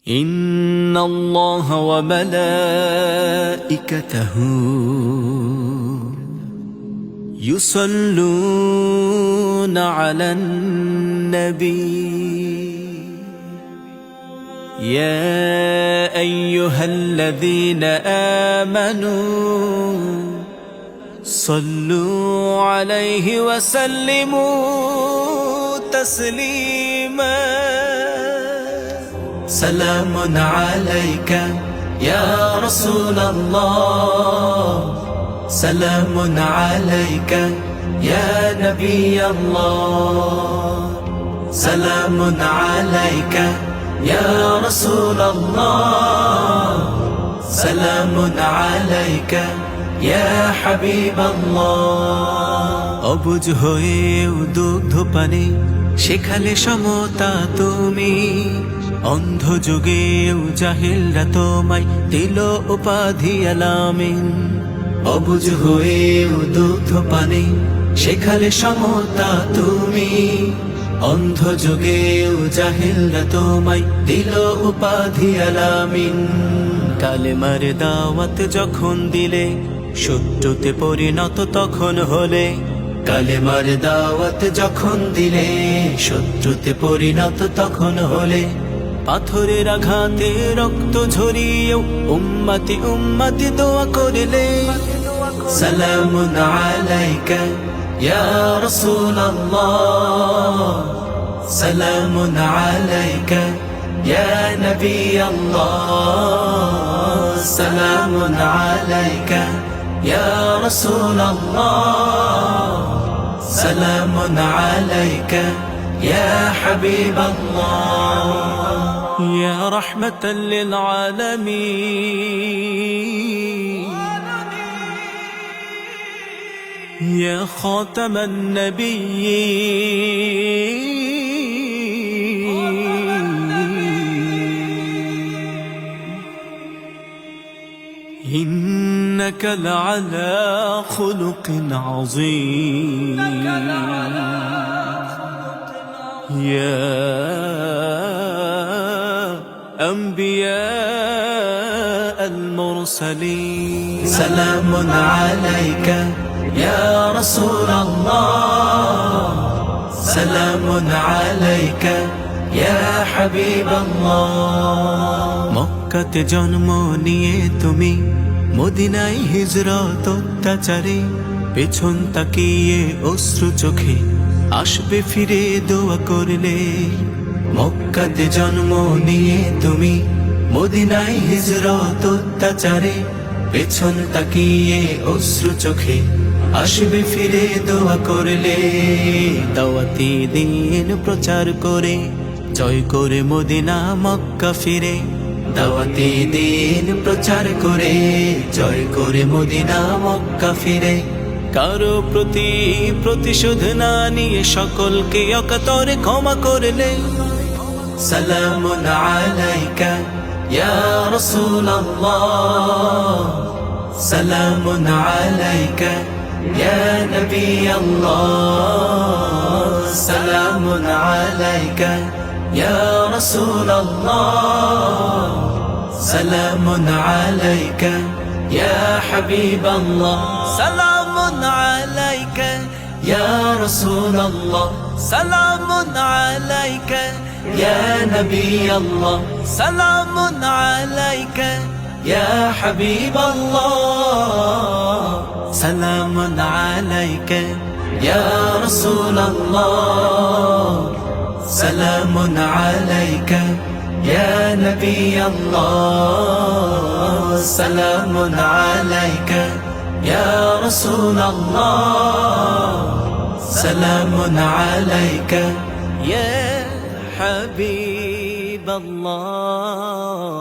إن الله وملائكته يصلون على النبي يا أيها الذين آمنوا صلوا عليه وسلموا تسليما سلام عليك يا رسول الله سلام عليك يا نبي الله سلام عليك يا رسول الله سلام عليك يا حبيب الله অবুঝ হয়েও দুগ্ধ পানে শেখালে সমতা তুমি অন্ধ যুগেও জাহিলরা তোমায় দিল উপাধি আলামিন অবুঝ হয়েও দুগ্ধ পানে শেখালে সমতা তুমি অন্ধ যুগেও জাহিলরা তোমায় দিল উপাধি আলামিন কালেমার দাওয়াত যখন দিলে শত্রুতে পরিণত তখন হলে কালেমার দাওয়াত যখন দিলে শত্রুতে পরিণত তখন হলে পাথরের আঘাতে রক্ত ঝরিয়েও উম্মতি উম্মতি দোয়া করলে সালামুন আলাইকা ইয়া রাসূলুল্লাহ সালামুন আলাইকা ইয়া নবী আল্লাহ সালামুন আলাইকা ইয়া রাসূলুল্লাহ সালামুন আলাইকা ইয়া হাবিবাল্লাহ يا رحمة للعالمين يا خاتم النبيين إنك لعلى خلق عظيم يا أنبياء المرسلين سلام عليك يا رسول الله سلام عليك يا حبيب الله মক্কাতে জন্ম নিয়ে তুমি মদিনায় হিজরত অত্যাচারে পেছন তাকিয়ে অশ্রু চোখে আসবে ফিরে দোয়া করলে মক্কাতে জন্ম নিয়ে তুমি মদিনায় হিজরত অত্যাচারে পেছন তাকিয়ে অশ্রু চোখে আসবে ফিরে দোয়া করলে দাওয়াতি দিন প্রচার করে জয় করে মদিনা মক্কা ফিরে দাওয়াতি দিন প্রচার করে জয় করে মদিনা মক্কা ফিরে কারো প্রতি প্রতিশোধ না নিয়ে সকলকে অকাতরে ক্ষমা করলে সালামুন আলাইকা ইয়া রাসূলুল্লাহ সালামুন আলাইকা ইয়া নবী আল্লাহ সালামুন আলাইকা ইয়া রাসূলুল্লাহ সালামুন আলাইকা ইয়া হাবিবাল্লাহ সালামুন আলাইকা ইয়া রাসূলুল্লাহ সালামুন আলাইকা يا نبي الله سلام عليك يا حبيب الله سلام عليك يا رسول الله سلام عليك يا نبي الله سلام عليك يا رسول الله سلام عليك يا حبيب الله